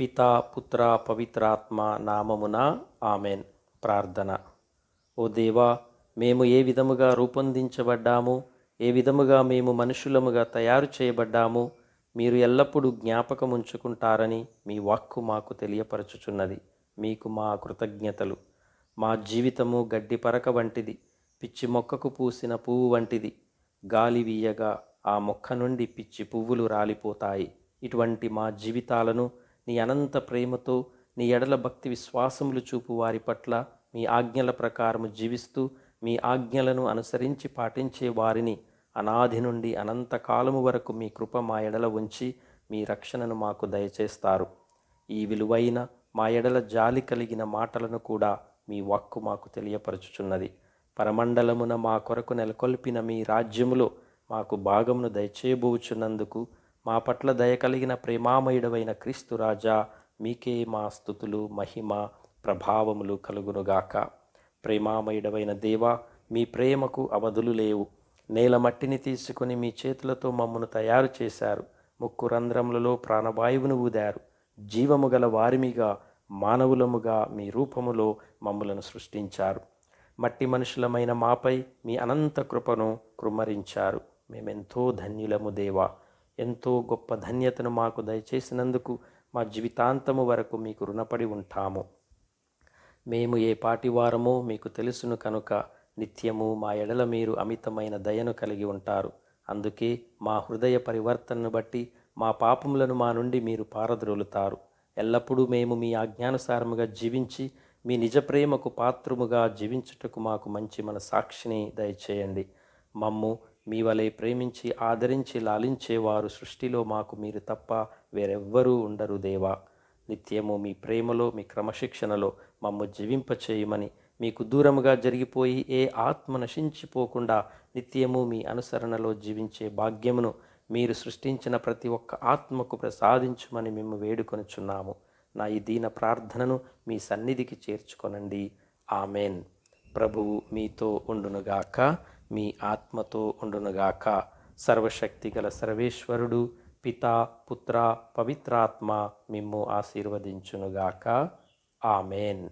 పితా పుత్ర పవిత్రాత్మ నామమున ఆమెన్. ప్రార్థన. ఓ దేవా, మేము ఏ విధముగా రూపొందించబడ్డాము, ఏ విధముగా మేము మనుషులముగా తయారు చేయబడ్డాము మీరు ఎల్లప్పుడూ జ్ఞాపకముంచుకుంటారని మీ వాక్కు మాకు తెలియపరచుచున్నది. మీకు మా కృతజ్ఞతలు. మా జీవితము గడ్డి పరక వంటిది, పిచ్చి మొక్కకు పూసిన పువ్వు వంటిది. గాలి వీయగా ఆ మొక్క నుండి పిచ్చి పువ్వులు రాలిపోతాయి. ఇటువంటి మా జీవితాలను నీ అనంత ప్రేమతో, నీ ఎడల భక్తి విశ్వాసములు చూపు వారి పట్ల మీ ఆజ్ఞల ప్రకారము జీవిస్తూ, మీ ఆజ్ఞలను అనుసరించి పాటించే వారిని అనాది నుండి అనంతకాలము వరకు మీ కృప మా ఎడల ఉంచి మీ రక్షణను మాకు దయచేస్తారు. ఈ విలువైన మా ఎడల జాలి కలిగిన మాటలను కూడా మీ వాక్కు మాకు తెలియపరచుచున్నది. పరమండలమున మా కొరకు నెలకొల్పిన మీ రాజ్యములో మాకు భాగమును దయచేయబోచున్నందుకు మా పట్ల దయ కలిగిన ప్రేమామయుడవైన క్రీస్తు రాజా, మీకే మా స్తుతులు, మహిమ, ప్రభావములు కలుగునుగాక. ప్రేమామయుడవైన దేవా, మీ ప్రేమకు అవధులు లేవు. నేల మట్టిని తీసుకుని మీ చేతులతో మమ్మను తయారు చేశారు. ముక్కు రంధ్రములలో ప్రాణవాయువును ఊదారు. జీవము గల వారిమిగా, మానవులముగా మీ రూపములో మమ్ములను సృష్టించారు. మట్టి మనుషులమైన మాపై మీ అనంత కృపను కృమ్మరించారు. మేమెంతో ధన్యులము దేవా. ఎంతో గొప్ప ధన్యతను మాకు దయచేసినందుకు మా జీవితాంతము వరకు మీకు రుణపడి ఉంటాము. మేము ఏ పాటివారమో మీకు తెలుసును కనుక నిత్యము మా ఎడల మీరు అమితమైన దయను కలిగి ఉంటారు. అందుకే మా హృదయ పరివర్తనను బట్టి మా పాపములను మా నుండి మీరు పారద్రోలుతారు. ఎల్లప్పుడూ మేము మీ ఆజ్ఞానుసారముగా జీవించి మీ నిజ ప్రేమకు పాత్రముగా జీవించుటకు మాకు మంచి మన సాక్షిని దయచేయండి. మమ్ము మీ వలె ప్రేమించి ఆదరించి లాలించేవారు సృష్టిలో మాకు మీరు తప్ప వేరెవ్వరూ ఉండరు దేవా. నిత్యము మీ ప్రేమలో, మీ క్రమశిక్షణలో మమ్ము జీవింపచేయమని, మీకు దూరముగా జరిగిపోయి ఏ ఆత్మ నశించిపోకుండా నిత్యము మీ అనుసరణలో జీవించే భాగ్యమును మీరు సృష్టించిన ప్రతి ఒక్క ఆత్మకు ప్రసాదించుమని మేము వేడుకొనుచున్నాము. నా ఈ దీన ప్రార్థనను మీ సన్నిధికి చేర్చుకొనండి. ఆమెన్. ప్రభువు మీతో ఉండునుగాక, మీ ఆత్మతో ఉండునుగాక. సర్వశక్తిగల సర్వేశ్వరుడు పితా పుత్ర పవిత్రాత్మ మిమ్ము ఆశీర్వదించునుగాక. ఆమెన్.